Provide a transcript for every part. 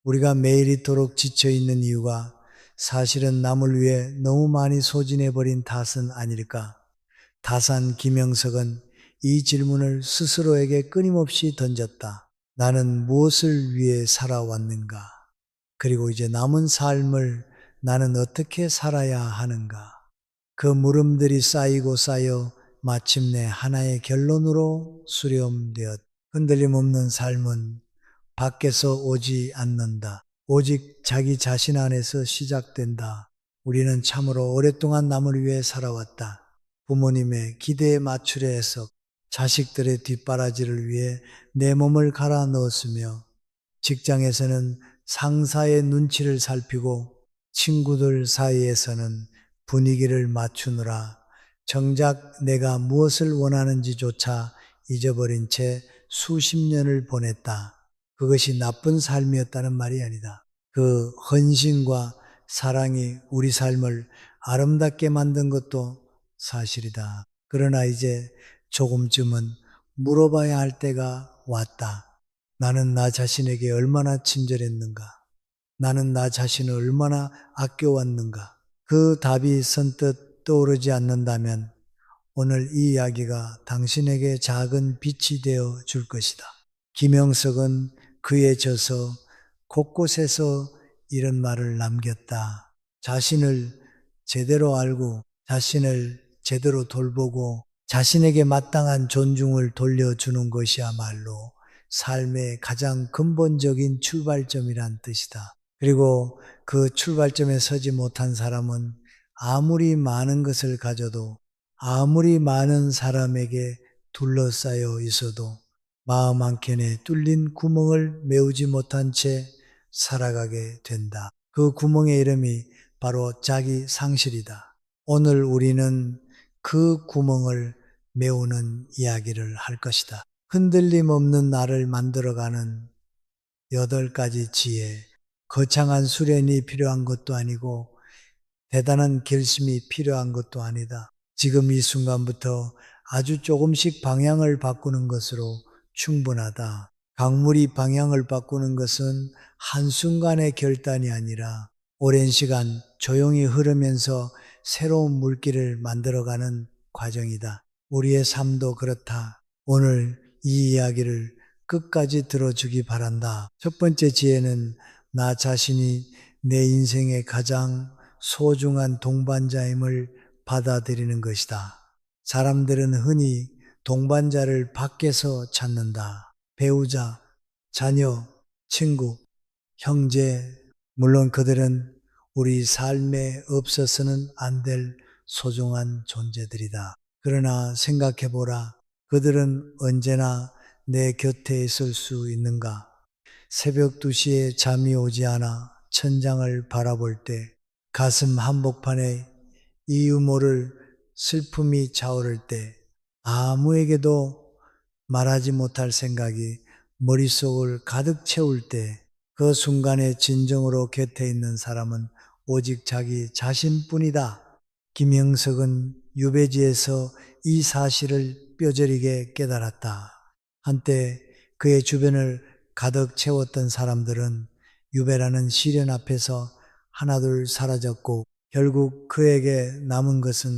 우리가 매일 이토록 지쳐 있는 이유가 사실은 남을 위해 너무 많이 소진해버린 탓은 아닐까? 다산 김영석은 이 질문을 스스로에게 끊임없이 던졌다. 나는 무엇을 위해 살아왔는가? 그리고 이제 남은 삶을 나는 어떻게 살아야 하는가? 그 물음들이 쌓이고 쌓여 마침내 하나의 결론으로 수렴되었다. 흔들림 없는 삶은 밖에서 오지 않는다. 오직 자기 자신 안에서 시작된다. 우리는 참으로 오랫동안 남을 위해 살아왔다. 부모님의 기대에 맞추려 해서 자식들의 뒷바라지를 위해 내 몸을 갈아 넣었으며, 직장에서는 상사의 눈치를 살피고 친구들 사이에서는 분위기를 맞추느라 정작 내가 무엇을 원하는지조차 잊어버린 채 수십 년을 보냈다. 그것이 나쁜 삶이었다는 말이 아니다. 그 헌신과 사랑이 우리 삶을 아름답게 만든 것도 사실이다. 그러나 이제 조금쯤은 물어봐야 할 때가 왔다. 나는 나 자신에게 얼마나 친절했는가? 나는 나 자신을 얼마나 아껴왔는가? 그 답이 선뜻 떠오르지 않는다면 오늘 이 이야기가 당신에게 작은 빛이 되어 줄 것이다. 김영석은 그에 져서 곳곳에서 이런 말을 남겼다. 자신을 제대로 알고 자신을 제대로 돌보고 자신에게 마땅한 존중을 돌려주는 것이야말로 삶의 가장 근본적인 출발점이란 뜻이다. 그리고 그 출발점에 서지 못한 사람은 아무리 많은 것을 가져도, 아무리 많은 사람에게 둘러싸여 있어도 마음 한켠에 뚫린 구멍을 메우지 못한 채 살아가게 된다. 그 구멍의 이름이 바로 자기 상실이다. 오늘 우리는 그 구멍을 메우는 이야기를 할 것이다. 흔들림 없는 나를 만들어가는 8가지 지혜. 거창한 수련이 필요한 것도 아니고 대단한 결심이 필요한 것도 아니다. 지금 이 순간부터 아주 조금씩 방향을 바꾸는 것으로 충분하다. 강물이 방향을 바꾸는 것은 한순간의 결단이 아니라 오랜 시간 조용히 흐르면서 새로운 물길을 만들어가는 과정이다. 우리의 삶도 그렇다. 오늘 이 이야기를 끝까지 들어주기 바란다. 첫 번째 지혜는 나 자신이 내 인생의 가장 소중한 동반자임을 받아들이는 것이다. 사람들은 흔히 동반자를 밖에서 찾는다. 배우자, 자녀, 친구, 형제, 물론 그들은 우리 삶에 없어서는 안 될 소중한 존재들이다. 그러나 생각해보라. 그들은 언제나 내 곁에 있을 수 있는가? 새벽 2시에 잠이 오지 않아 천장을 바라볼 때, 가슴 한복판에 이유 모를 슬픔이 차오를 때, 아무에게도 말하지 못할 생각이 머릿속을 가득 채울 때, 그 순간에 진정으로 곁에 있는 사람은 오직 자기 자신뿐이다. 김영석은 유배지에서 이 사실을 뼈저리게 깨달았다. 한때 그의 주변을 가득 채웠던 사람들은 유배라는 시련 앞에서 하나둘 사라졌고, 결국 그에게 남은 것은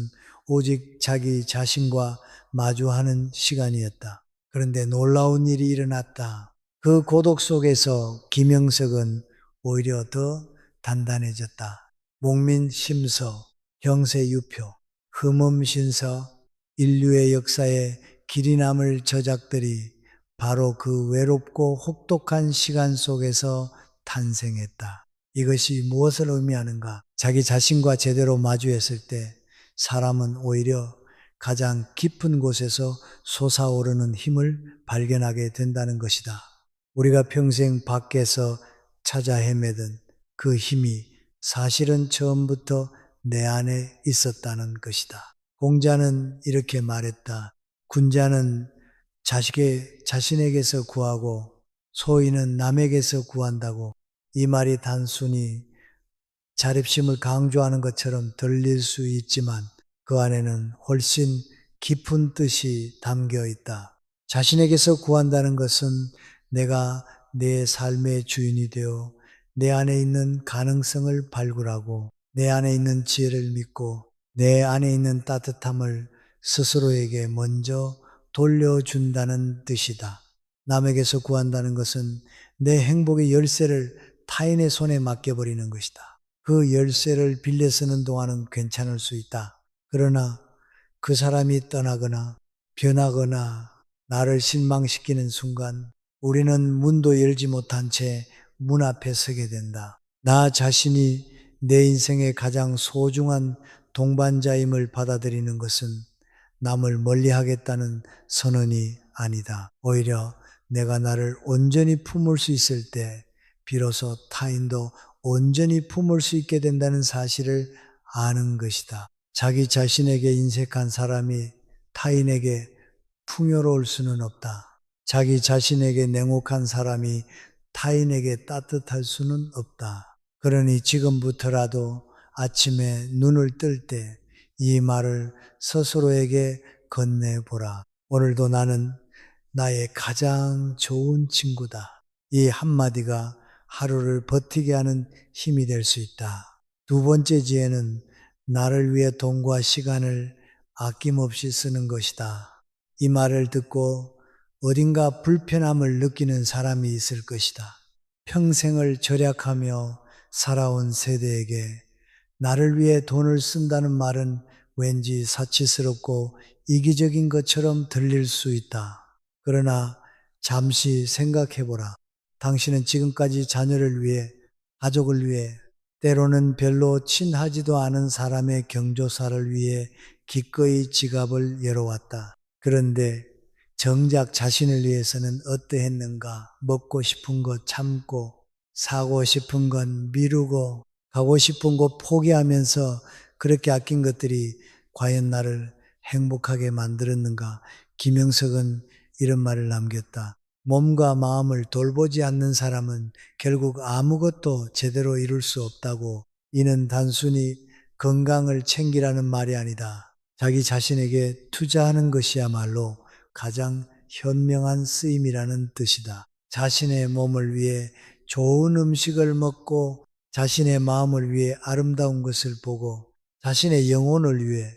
오직 자기 자신과 마주하는 시간이었다. 그런데 놀라운 일이 일어났다. 그 고독 속에서 김영석은 오히려 더 단단해졌다. 목민심서, 경세유표, 흠음신서, 인류의 역사에 길이 남을 저작들이 바로 그 외롭고 혹독한 시간 속에서 탄생했다. 이것이 무엇을 의미하는가? 자기 자신과 제대로 마주했을 때 사람은 오히려 가장 깊은 곳에서 솟아오르는 힘을 발견하게 된다는 것이다. 우리가 평생 밖에서 찾아 헤매던 그 힘이 사실은 처음부터 내 안에 있었다는 것이다. 공자는 이렇게 말했다. 군자는 자신에게서 구하고 소인은 남에게서 구한다고. 이 말이 단순히 자립심을 강조하는 것처럼 들릴 수 있지만 그 안에는 훨씬 깊은 뜻이 담겨 있다. 자신에게서 구한다는 것은 내가 내 삶의 주인이 되어 내 안에 있는 가능성을 발굴하고 내 안에 있는 지혜를 믿고 내 안에 있는 따뜻함을 스스로에게 먼저 돌려준다는 뜻이다. 남에게서 구한다는 것은 내 행복의 열쇠를 타인의 손에 맡겨버리는 것이다. 그 열쇠를 빌려 쓰는 동안은 괜찮을 수 있다. 그러나 그 사람이 떠나거나 변하거나 나를 실망시키는 순간 우리는 문도 열지 못한 채 문 앞에 서게 된다. 나 자신이 내 인생의 가장 소중한 동반자임을 받아들이는 것은 남을 멀리 하겠다는 선언이 아니다. 오히려 내가 나를 온전히 품을 수 있을 때 비로소 타인도 온전히 품을 수 있게 된다는 사실을 아는 것이다. 자기 자신에게 인색한 사람이 타인에게 풍요로울 수는 없다. 자기 자신에게 냉혹한 사람이 타인에게 따뜻할 수는 없다. 그러니 지금부터라도 아침에 눈을 뜰 때 이 말을 스스로에게 건네보라. 오늘도 나는 나의 가장 좋은 친구다. 이 한마디가 하루를 버티게 하는 힘이 될 수 있다. 두 번째 지혜는 나를 위해 돈과 시간을 아낌없이 쓰는 것이다. 이 말을 듣고 어딘가 불편함을 느끼는 사람이 있을 것이다. 평생을 절약하며 살아온 세대에게 나를 위해 돈을 쓴다는 말은 왠지 사치스럽고 이기적인 것처럼 들릴 수 있다. 그러나 잠시 생각해보라. 당신은 지금까지 자녀를 위해, 가족을 위해, 때로는 별로 친하지도 않은 사람의 경조사를 위해 기꺼이 지갑을 열어왔다. 그런데 정작 자신을 위해서는 어떠했는가? 먹고 싶은 것 참고, 사고 싶은 건 미루고, 가고 싶은 곳 포기하면서 그렇게 아낀 것들이 과연 나를 행복하게 만들었는가? 김영석은 이런 말을 남겼다. 몸과 마음을 돌보지 않는 사람은 결국 아무것도 제대로 이룰 수 없다고. 이는 단순히 건강을 챙기라는 말이 아니다. 자기 자신에게 투자하는 것이야말로 가장 현명한 쓰임이라는 뜻이다. 자신의 몸을 위해 좋은 음식을 먹고 자신의 마음을 위해 아름다운 것을 보고 자신의 영혼을 위해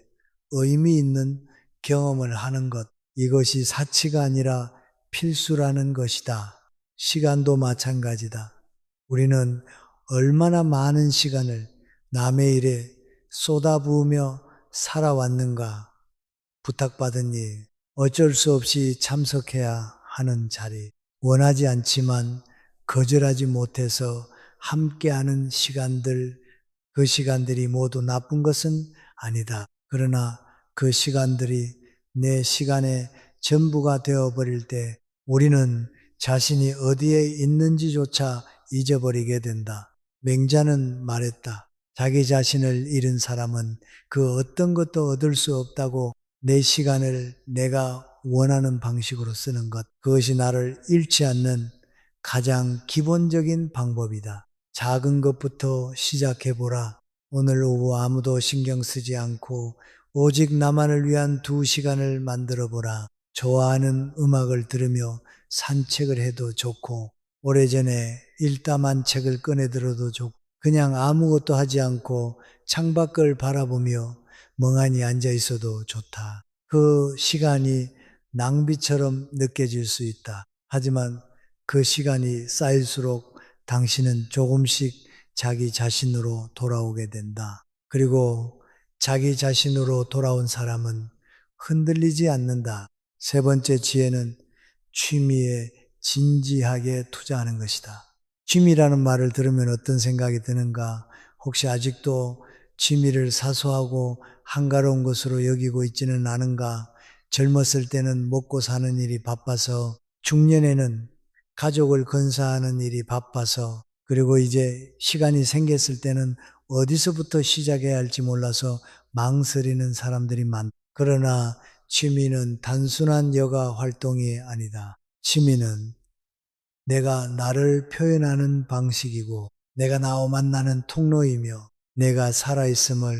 의미 있는 경험을 하는 것. 이것이 사치가 아니라 필수라는 것이다. 시간도 마찬가지다. 우리는 얼마나 많은 시간을 남의 일에 쏟아부으며 살아왔는가. 부탁받은 일, 어쩔 수 없이 참석해야 하는 자리, 원하지 않지만 거절하지 못해서 함께하는 시간들, 그 시간들이 모두 나쁜 것은 아니다. 그러나 그 시간들이 내 시간의 전부가 되어버릴 때 우리는 자신이 어디에 있는지조차 잊어버리게 된다. 맹자는 말했다. 자기 자신을 잃은 사람은 그 어떤 것도 얻을 수 없다고 내 시간을 내가 원하는 방식으로 쓰는 것. 그것이 나를 잃지 않는 가장 기본적인 방법이다. 작은 것부터 시작해보라. 오늘 오후 아무도 신경 쓰지 않고 오직 나만을 위한 2시간을 만들어보라. 좋아하는 음악을 들으며 산책을 해도 좋고 오래전에 읽다만 책을 꺼내 들어도 좋고 그냥 아무것도 하지 않고 창밖을 바라보며 멍하니 앉아 있어도 좋다. 그 시간이 낭비처럼 느껴질 수 있다. 하지만 그 시간이 쌓일수록 당신은 조금씩 자기 자신으로 돌아오게 된다. 그리고 자기 자신으로 돌아온 사람은 흔들리지 않는다. 세 번째 지혜는 취미에 진지하게 투자하는 것이다. 취미라는 말을 들으면 어떤 생각이 드는가? 혹시 아직도 취미를 사소하고 한가로운 것으로 여기고 있지는 않은가? 젊었을 때는 먹고 사는 일이 바빠서, 중년에는 가족을 건사하는 일이 바빠서, 그리고 이제 시간이 생겼을 때는 어디서부터 시작해야 할지 몰라서 망설이는 사람들이 많다. 그러나 취미는 단순한 여가 활동이 아니다. 취미는 내가 나를 표현하는 방식이고 내가 나와 만나는 통로이며 내가 살아있음을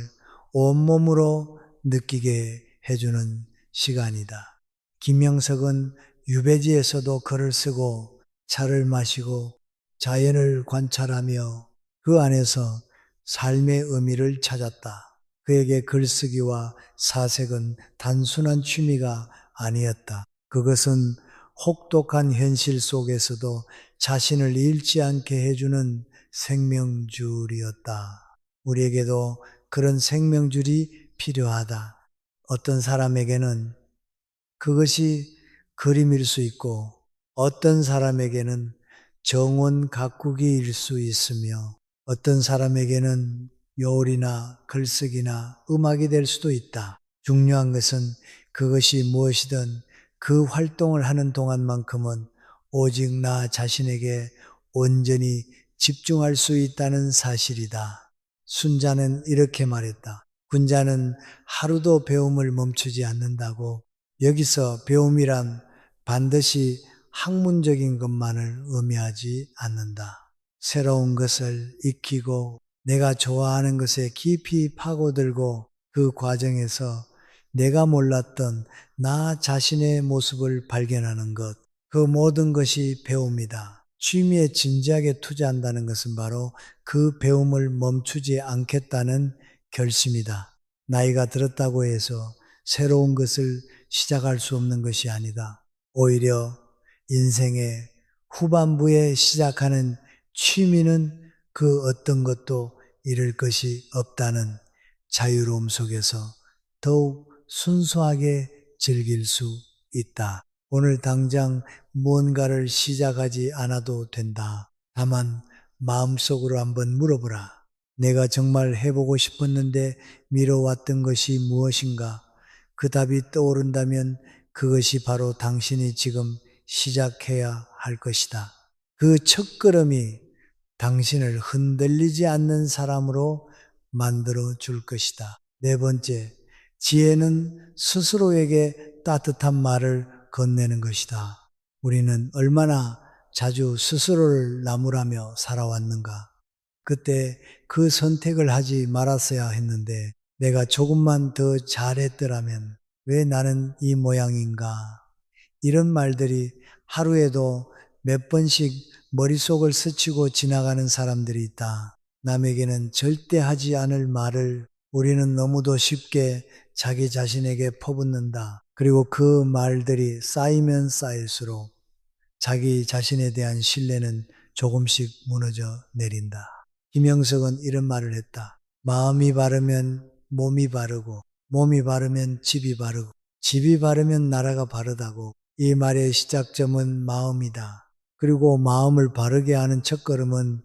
온몸으로 느끼게 해주는 시간이다. 김영석은 유배지에서도 글을 쓰고 차를 마시고 자연을 관찰하며 그 안에서 삶의 의미를 찾았다. 그에게 글쓰기와 사색은 단순한 취미가 아니었다. 그것은 혹독한 현실 속에서도 자신을 잃지 않게 해주는 생명줄이었다. 우리에게도 그런 생명줄이 필요하다. 어떤 사람에게는 그것이 그림일 수 있고 어떤 사람에게는 정원 가꾸기일 수 있으며 어떤 사람에게는 요리나 글쓰기나 음악이 될 수도 있다. 중요한 것은 그것이 무엇이든 그 활동을 하는 동안만큼은 오직 나 자신에게 온전히 집중할 수 있다는 사실이다. 순자는 이렇게 말했다. 군자는 하루도 배움을 멈추지 않는다고. 여기서 배움이란 반드시 학문적인 것만을 의미하지 않는다. 새로운 것을 익히고 내가 좋아하는 것에 깊이 파고들고 그 과정에서 내가 몰랐던 나 자신의 모습을 발견하는 것, 그 모든 것이 배움이다. 취미에 진지하게 투자한다는 것은 바로 그 배움을 멈추지 않겠다는 결심이다. 나이가 들었다고 해서 새로운 것을 시작할 수 없는 것이 아니다. 오히려 인생의 후반부에 시작하는 취미는 그 어떤 것도 잃을 것이 없다는 자유로움 속에서 더욱 순수하게 즐길 수 있다. 오늘 당장 무언가를 시작하지 않아도 된다. 다만 마음속으로 한번 물어보라. 내가 정말 해보고 싶었는데 미뤄왔던 것이 무엇인가? 그 답이 떠오른다면 그것이 바로 당신이 지금 시작해야 할 것이다. 그 첫걸음이 당신을 흔들리지 않는 사람으로 만들어 줄 것이다. 네 번째, 지혜는 스스로에게 따뜻한 말을 건네는 것이다. 우리는 얼마나 자주 스스로를 나무라며 살아왔는가. 그때 그 선택을 하지 말았어야 했는데 내가 조금만 더 잘했더라면 왜 나는 이 모양인가. 이런 말들이 하루에도 몇 번씩 머릿속을 스치고 지나가는 사람들이 있다. 남에게는 절대 하지 않을 말을 우리는 너무도 쉽게 자기 자신에게 퍼붓는다. 그리고 그 말들이 쌓이면 쌓일수록 자기 자신에 대한 신뢰는 조금씩 무너져 내린다. 김영석은 이런 말을 했다. 마음이 바르면 몸이 바르고 몸이 바르면 집이 바르고 집이 바르면 나라가 바르다고. 이 말의 시작점은 마음이다. 그리고 마음을 바르게 하는 첫걸음은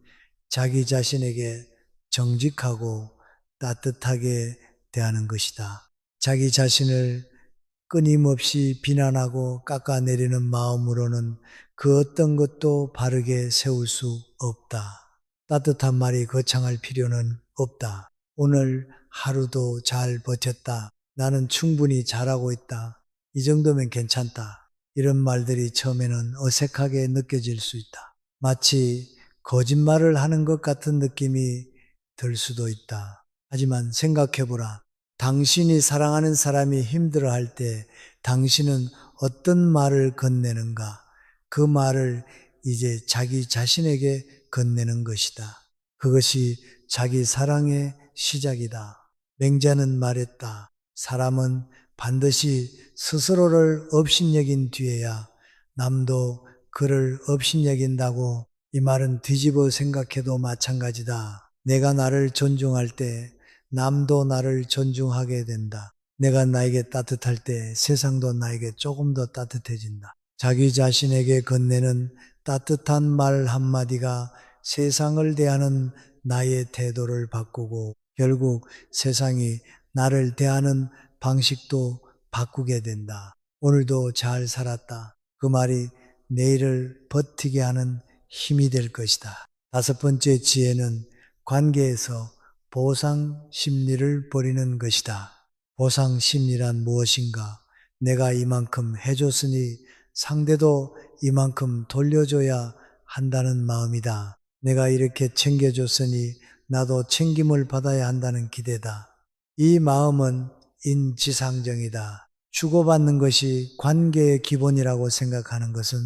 자기 자신에게 정직하고 따뜻하게 대하는 것이다. 자기 자신을 끊임없이 비난하고 깎아내리는 마음으로는 그 어떤 것도 바르게 세울 수 없다. 따뜻한 말이 거창할 필요는 없다. 오늘 하루도 잘 버텼다. 나는 충분히 잘하고 있다. 이 정도면 괜찮다. 이런 말들이 처음에는 어색하게 느껴질 수 있다. 마치 거짓말을 하는 것 같은 느낌이 들 수도 있다. 하지만 생각해보라. 당신이 사랑하는 사람이 힘들어할 때 당신은 어떤 말을 건네는가? 그 말을 이제 자기 자신에게 건네는 것이다. 그것이 자기 사랑의 시작이다. 맹자는 말했다. 사람은 반드시 스스로를 업신여긴 뒤에야 남도 그를 업신여긴다고. 이 말은 뒤집어 생각해도 마찬가지다. 내가 나를 존중할 때 남도 나를 존중하게 된다. 내가 나에게 따뜻할 때 세상도 나에게 조금 더 따뜻해진다. 자기 자신에게 건네는 따뜻한 말 한마디가 세상을 대하는 나의 태도를 바꾸고 결국 세상이 나를 대하는 방식도 바꾸게 된다. 오늘도 잘 살았다. 그 말이 내일을 버티게 하는 힘이 될 것이다. 다섯 번째 지혜는 관계에서 보상 심리를 버리는 것이다. 보상 심리란 무엇인가? 내가 이만큼 해줬으니 상대도 이만큼 돌려줘야 한다는 마음이다. 내가 이렇게 챙겨줬으니 나도 챙김을 받아야 한다는 기대다. 이 마음은 인지상정이다. 주고받는 것이 관계의 기본이라고 생각하는 것은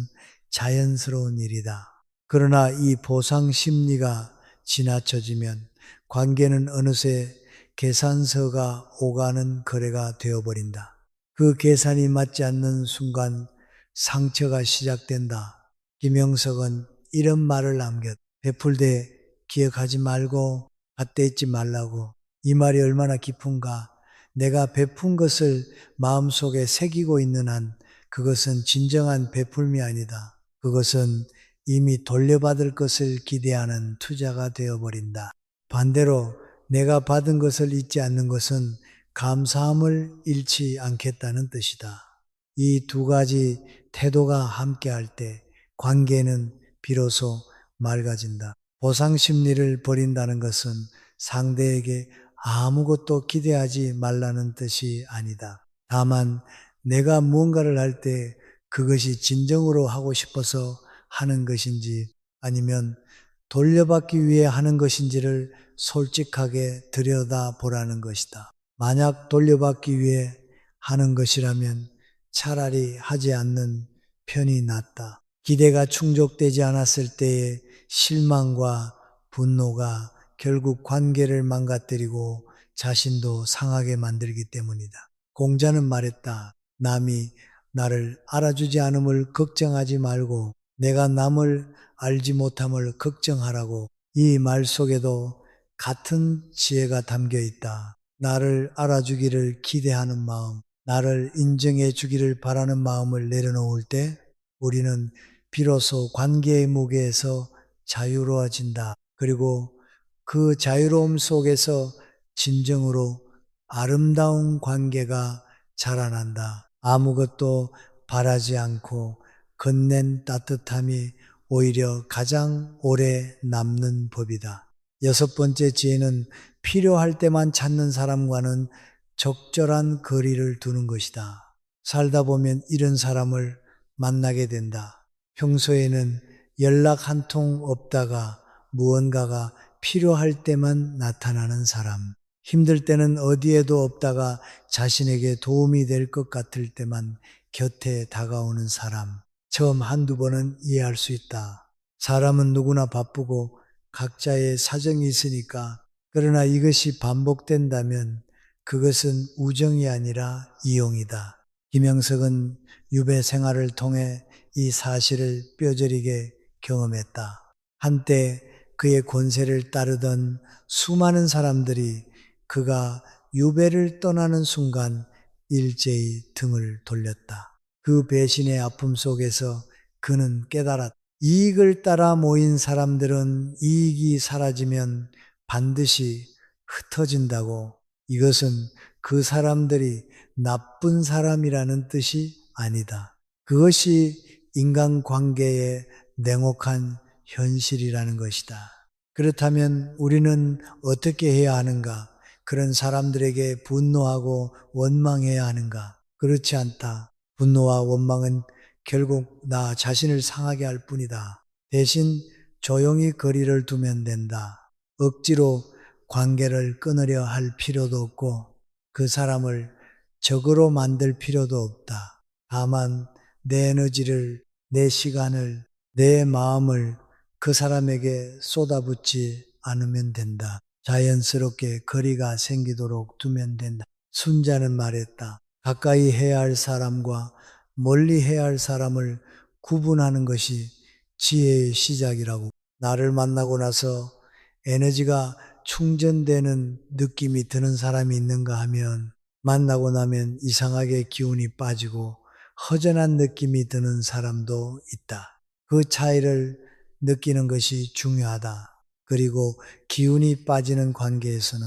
자연스러운 일이다. 그러나 이 보상 심리가 지나쳐지면 관계는 어느새 계산서가 오가는 거래가 되어버린다. 그 계산이 맞지 않는 순간 상처가 시작된다. 김영석은 이런 말을 남겼다. 베풀되 기억하지 말고 갖다 잊지 말라고. 이 말이 얼마나 깊은가. 내가 베푼 것을 마음속에 새기고 있는 한 그것은 진정한 베풀미 아니다. 그것은 이미 돌려받을 것을 기대하는 투자가 되어버린다. 반대로 내가 받은 것을 잊지 않는 것은 감사함을 잃지 않겠다는 뜻이다. 이 두 가지 태도가 함께할 때 관계는 비로소 맑아진다. 보상 심리를 버린다는 것은 상대에게 아무것도 기대하지 말라는 뜻이 아니다. 다만 내가 무언가를 할 때 그것이 진정으로 하고 싶어서 하는 것인지 아니면 돌려받기 위해 하는 것인지를 솔직하게 들여다보라는 것이다. 만약 돌려받기 위해 하는 것이라면 차라리 하지 않는 편이 낫다. 기대가 충족되지 않았을 때의 실망과 분노가 결국 관계를 망가뜨리고 자신도 상하게 만들기 때문이다. 공자는 말했다. 남이 나를 알아주지 않음을 걱정하지 말고 내가 남을 알지 못함을 걱정하라고. 이 말 속에도 같은 지혜가 담겨 있다. 나를 알아주기를 기대하는 마음, 나를 인정해 주기를 바라는 마음을 내려놓을 때 우리는 비로소 관계의 무게에서 자유로워진다. 그리고 그 자유로움 속에서 진정으로 아름다운 관계가 자라난다. 아무것도 바라지 않고 건넨 따뜻함이 오히려 가장 오래 남는 법이다. 여섯 번째 지혜는 필요할 때만 찾는 사람과는 적절한 거리를 두는 것이다. 살다 보면 이런 사람을 만나게 된다. 평소에는 연락 한 통 없다가 무언가가 필요할 때만 나타나는 사람. 힘들 때는 어디에도 없다가 자신에게 도움이 될 것 같을 때만 곁에 다가오는 사람. 처음 한두 번은 이해할 수 있다. 사람은 누구나 바쁘고 각자의 사정이 있으니까. 그러나 이것이 반복된다면 그것은 우정이 아니라 이용이다. 김영석은 유배 생활을 통해 이 사실을 뼈저리게 경험했다. 한때 그의 권세를 따르던 수많은 사람들이 그가 유배를 떠나는 순간 일제히 등을 돌렸다. 그 배신의 아픔 속에서 그는 깨달았다. 이익을 따라 모인 사람들은 이익이 사라지면 반드시 흩어진다고. 이것은 그 사람들이 나쁜 사람이라는 뜻이 아니다. 그것이 인간관계의 냉혹한 현실이라는 것이다. 그렇다면 우리는 어떻게 해야 하는가? 그런 사람들에게 분노하고 원망해야 하는가? 그렇지 않다. 분노와 원망은 결국 나 자신을 상하게 할 뿐이다. 대신 조용히 거리를 두면 된다. 억지로 관계를 끊으려 할 필요도 없고 그 사람을 적으로 만들 필요도 없다. 다만 내 에너지를, 내 시간을, 내 마음을 그 사람에게 쏟아붓지 않으면 된다. 자연스럽게 거리가 생기도록 두면 된다. 순자는 말했다. 가까이 해야 할 사람과 멀리 해야 할 사람을 구분하는 것이 지혜의 시작이라고. 나를 만나고 나서 에너지가 충전되는 느낌이 드는 사람이 있는가 하면 만나고 나면 이상하게 기운이 빠지고 허전한 느낌이 드는 사람도 있다. 그 차이를 느끼는 것이 중요하다. 그리고 기운이 빠지는 관계에서는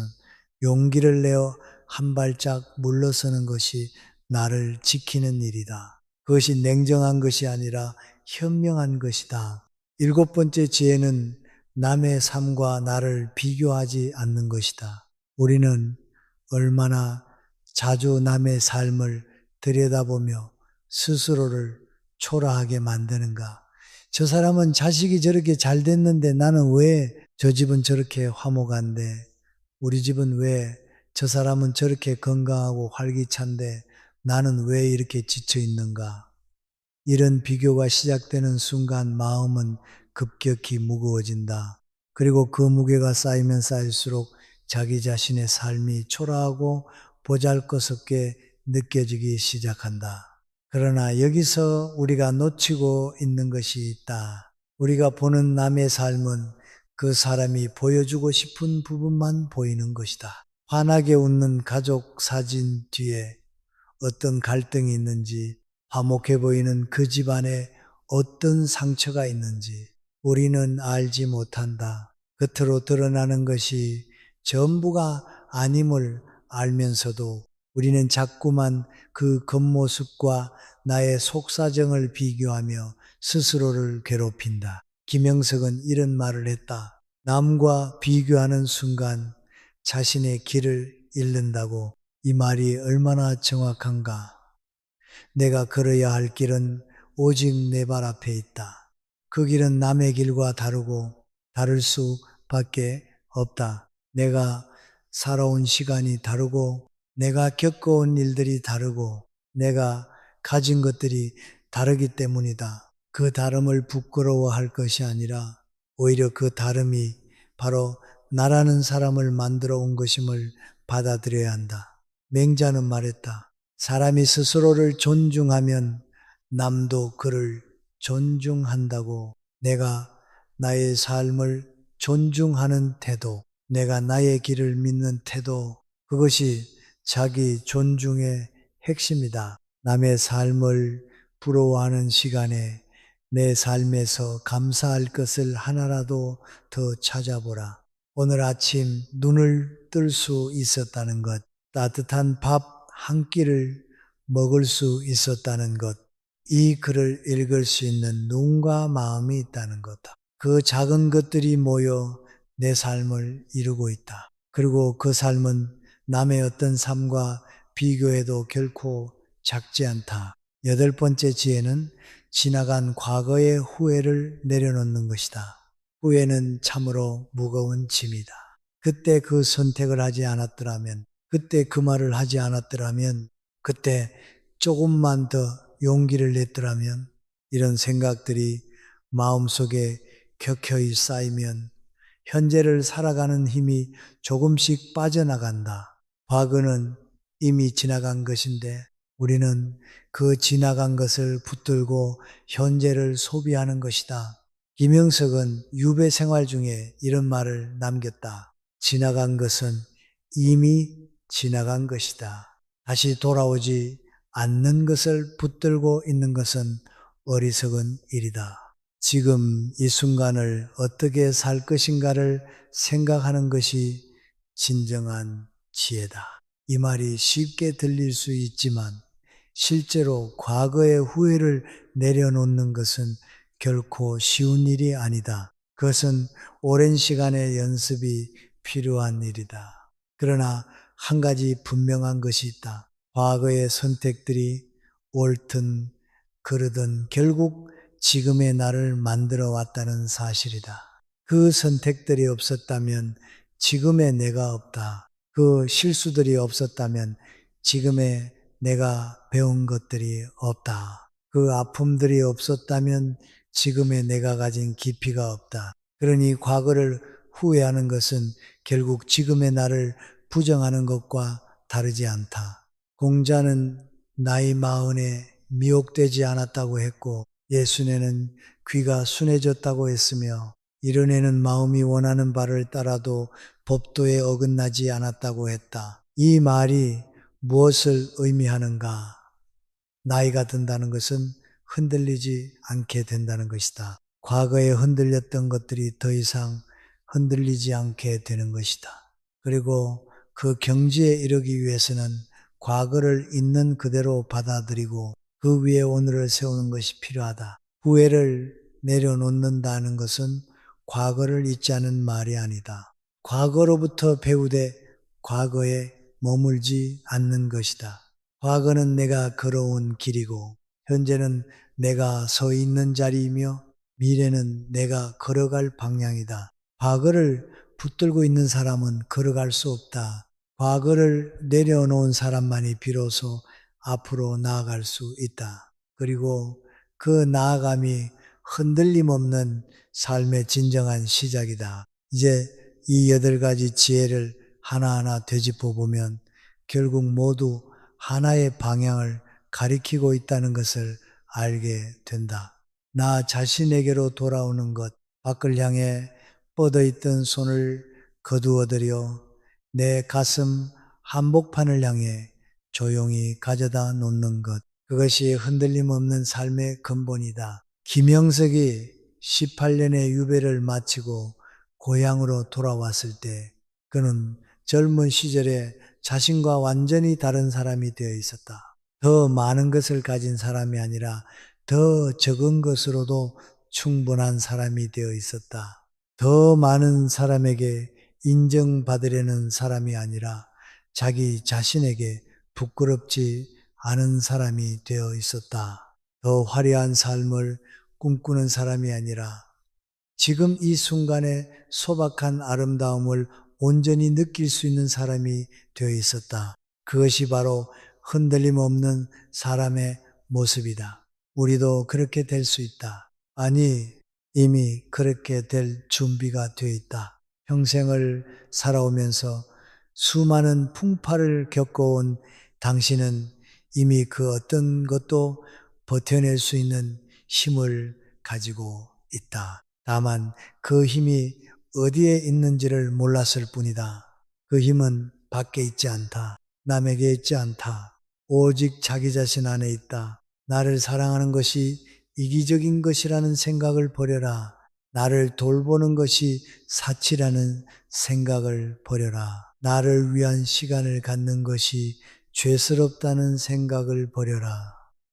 용기를 내어 한 발짝 물러서는 것이 나를 지키는 일이다. 그것이 냉정한 것이 아니라 현명한 것이다. 일곱 번째 지혜는 남의 삶과 나를 비교하지 않는 것이다. 우리는 얼마나 자주 남의 삶을 들여다보며 스스로를 초라하게 만드는가. 저 사람은 자식이 저렇게 잘 됐는데 나는 왜 저 집은 저렇게 화목한데 우리 집은 왜 저 사람은 저렇게 건강하고 활기찬데 나는 왜 이렇게 지쳐 있는가. 이런 비교가 시작되는 순간 마음은 급격히 무거워진다. 그리고 그 무게가 쌓이면 쌓일수록 자기 자신의 삶이 초라하고 보잘것없게 느껴지기 시작한다. 그러나 여기서 우리가 놓치고 있는 것이 있다. 우리가 보는 남의 삶은 그 사람이 보여주고 싶은 부분만 보이는 것이다. 환하게 웃는 가족 사진 뒤에 어떤 갈등이 있는지, 화목해 보이는 그 집안에 어떤 상처가 있는지 우리는 알지 못한다. 겉으로 드러나는 것이 전부가 아님을 알면서도 우리는 자꾸만 그 겉모습과 나의 속사정을 비교하며 스스로를 괴롭힌다. 김영석은 이런 말을 했다. 남과 비교하는 순간 자신의 길을 잃는다고. 이 말이 얼마나 정확한가. 내가 걸어야 할 길은 오직 내 발 앞에 있다. 그 길은 남의 길과 다르고 다를 수밖에 없다. 내가 살아온 시간이 다르고 내가 겪어온 일들이 다르고 내가 가진 것들이 다르기 때문이다. 그 다름을 부끄러워할 것이 아니라 오히려 그 다름이 바로 나라는 사람을 만들어 온 것임을 받아들여야 한다. 맹자는 말했다. 사람이 스스로를 존중하면 남도 그를 존중한다고. 내가 나의 삶을 존중하는 태도, 내가 나의 길을 믿는 태도, 그것이 자기 존중의 핵심이다. 남의 삶을 부러워하는 시간에 내 삶에서 감사할 것을 하나라도 더 찾아보라. 오늘 아침 눈을 뜰 수 있었다는 것, 따뜻한 밥 한 끼를 먹을 수 있었다는 것, 이 글을 읽을 수 있는 눈과 마음이 있다는 것, 그 작은 것들이 모여 내 삶을 이루고 있다. 그리고 그 삶은 남의 어떤 삶과 비교해도 결코 작지 않다. 여덟 번째 지혜는 지나간 과거의 후회를 내려놓는 것이다. 후회는 참으로 무거운 짐이다. 그때 그 선택을 하지 않았더라면, 그때 그 말을 하지 않았더라면, 그때 조금만 더 용기를 냈더라면, 이런 생각들이 마음속에 격혀이 쌓이면 현재를 살아가는 힘이 조금씩 빠져나간다. 과거는 이미 지나간 것인데 우리는 그 지나간 것을 붙들고 현재를 소비하는 것이다. 김영석은 유배 생활 중에 이런 말을 남겼다. 지나간 것은 이미 지나간 것이다. 다시 돌아오지 않는 것을 붙들고 있는 것은 어리석은 일이다. 지금 이 순간을 어떻게 살 것인가를 생각하는 것이 진정한 지혜다. 이 말이 쉽게 들릴 수 있지만 실제로 과거의 후회를 내려놓는 것은 결코 쉬운 일이 아니다. 그것은 오랜 시간의 연습이 필요한 일이다. 그러나 한 가지 분명한 것이 있다. 과거의 선택들이 옳든 그르든 결국 지금의 나를 만들어 왔다는 사실이다. 그 선택들이 없었다면 지금의 내가 없다. 그 실수들이 없었다면 지금의 내가 배운 것들이 없다. 그 아픔들이 없었다면 지금의 내가 가진 깊이가 없다. 그러니 과거를 후회하는 것은 결국 지금의 나를 부정하는 것과 다르지 않다. 공자는 나이 마흔에 미혹되지 않았다고 했고 예순에는 귀가 순해졌다고 했으며 이런 애는 마음이 원하는 바를 따라도 법도에 어긋나지 않았다고 했다. 이 말이 무엇을 의미하는가? 나이가 든다는 것은 흔들리지 않게 된다는 것이다. 과거에 흔들렸던 것들이 더 이상 흔들리지 않게 되는 것이다. 그리고 그 경지에 이르기 위해서는 과거를 있는 그대로 받아들이고 그 위에 오늘을 세우는 것이 필요하다. 후회를 내려놓는다는 것은 과거를 잊지 않은 말이 아니다. 과거로부터 배우되 과거에 머물지 않는 것이다. 과거는 내가 걸어온 길이고 현재는 내가 서 있는 자리이며 미래는 내가 걸어갈 방향이다. 과거를 붙들고 있는 사람은 걸어갈 수 없다. 과거를 내려놓은 사람만이 비로소 앞으로 나아갈 수 있다. 그리고 그 나아감이 흔들림 없는 삶의 진정한 시작이다. 이제 이 8가지 지혜를 하나하나 되짚어 보면 결국 모두 하나의 방향을 가리키고 있다는 것을 알게 된다. 나 자신에게로 돌아오는 것, 밖을 향해 뻗어있던 손을 거두어들여 내 가슴 한복판을 향해 조용히 가져다 놓는 것, 그것이 흔들림 없는 삶의 근본이다. 김영석이 18년의 유배를 마치고 고향으로 돌아왔을 때 그는 젊은 시절에 자신과 완전히 다른 사람이 되어 있었다. 더 많은 것을 가진 사람이 아니라 더 적은 것으로도 충분한 사람이 되어 있었다. 더 많은 사람에게 인정받으려는 사람이 아니라 자기 자신에게 부끄럽지 않은 사람이 되어 있었다. 더 화려한 삶을 꿈꾸는 사람이 아니라 지금 이 순간의 소박한 아름다움을 온전히 느낄 수 있는 사람이 되어 있었다. 그것이 바로 흔들림 없는 사람의 모습이다. 우리도 그렇게 될 수 있다. 아니, 이미 그렇게 될 준비가 되어 있다. 평생을 살아오면서 수많은 풍파를 겪어온 당신은 이미 그 어떤 것도 버텨낼 수 있는 힘을 가지고 있다. 다만 그 힘이 어디에 있는지를 몰랐을 뿐이다. 그 힘은 밖에 있지 않다. 남에게 있지 않다. 오직 자기 자신 안에 있다. 나를 사랑하는 것이 이기적인 것이라는 생각을 버려라. 나를 돌보는 것이 사치라는 생각을 버려라. 나를 위한 시간을 갖는 것이 죄스럽다는 생각을 버려라.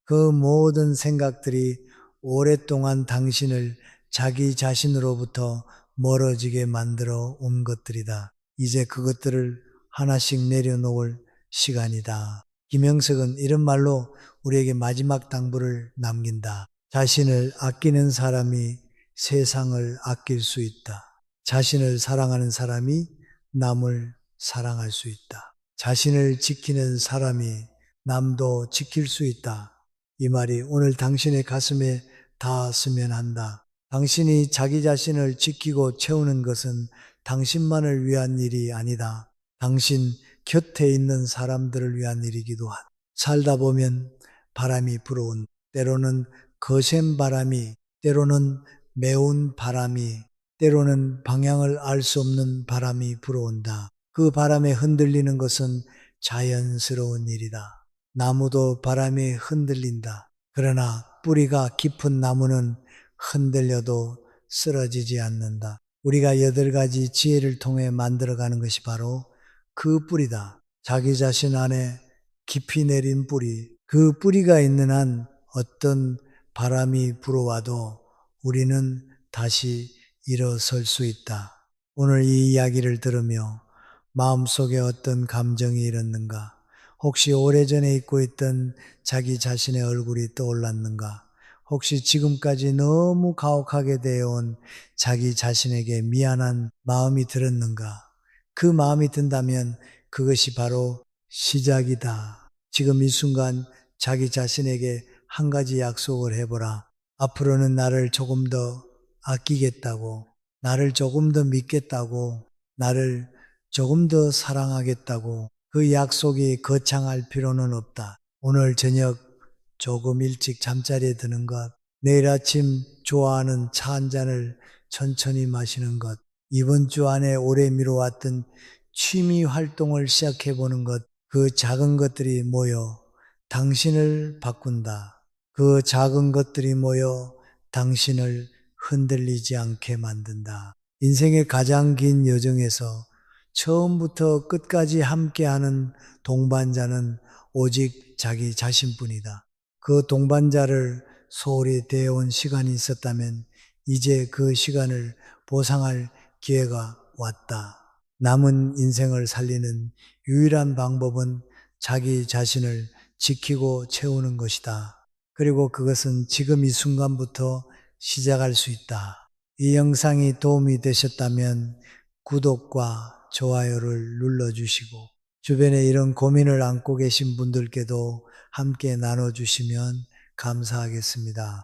그 모든 생각들이 오랫동안 당신을 자기 자신으로부터 멀어지게 만들어 온 것들이다. 이제 그것들을 하나씩 내려놓을 시간이다. 김영석은 이런 말로 우리에게 마지막 당부를 남긴다. 자신을 아끼는 사람이 세상을 아낄 수 있다. 자신을 사랑하는 사람이 남을 사랑할 수 있다. 자신을 지키는 사람이 남도 지킬 수 있다. 이 말이 오늘 당신의 가슴에 닿았으면 한다. 당신이 자기 자신을 지키고 채우는 것은 당신만을 위한 일이 아니다. 당신 곁에 있는 사람들을 위한 일이기도 하다. 살다 보면 바람이 불어온, 때로는 거센 바람이, 때로는 매운 바람이, 때로는 방향을 알 수 없는 바람이 불어온다. 그 바람에 흔들리는 것은 자연스러운 일이다. 나무도 바람에 흔들린다. 그러나 뿌리가 깊은 나무는 흔들려도 쓰러지지 않는다. 우리가 8가지 지혜를 통해 만들어가는 것이 바로 그 뿌리다. 자기 자신 안에 깊이 내린 뿌리. 그 뿌리가 있는 한 어떤 바람이 불어와도 우리는 다시 일어설 수 있다. 오늘 이 이야기를 들으며 마음속에 어떤 감정이 일었는가? 혹시 오래전에 잊고 있던 자기 자신의 얼굴이 떠올랐는가? 혹시 지금까지 너무 가혹하게 되어온 자기 자신에게 미안한 마음이 들었는가? 그 마음이 든다면 그것이 바로 시작이다. 지금 이 순간 자기 자신에게 한 가지 약속을 해보라. 앞으로는 나를 조금 더 아끼겠다고, 나를 조금 더 믿겠다고, 나를 조금 더 사랑하겠다고. 그 약속이 거창할 필요는 없다. 오늘 저녁 조금 일찍 잠자리에 드는 것, 내일 아침 좋아하는 차 한 잔을 천천히 마시는 것, 이번 주 안에 오래 미뤄왔던 취미 활동을 시작해 보는 것, 그 작은 것들이 모여 당신을 바꾼다. 그 작은 것들이 모여 당신을 흔들리지 않게 만든다. 인생의 가장 긴 여정에서 처음부터 끝까지 함께하는 동반자는 오직 자기 자신뿐이다. 그 동반자를 소홀히 대해온 시간이 있었다면 이제 그 시간을 보상할 기회가 왔다. 남은 인생을 살리는 유일한 방법은 자기 자신을 지키고 채우는 것이다. 그리고 그것은 지금 이 순간부터 시작할 수 있다. 이 영상이 도움이 되셨다면 구독과 좋아요를 눌러주시고 주변에 이런 고민을 안고 계신 분들께도 함께 나눠주시면 감사하겠습니다.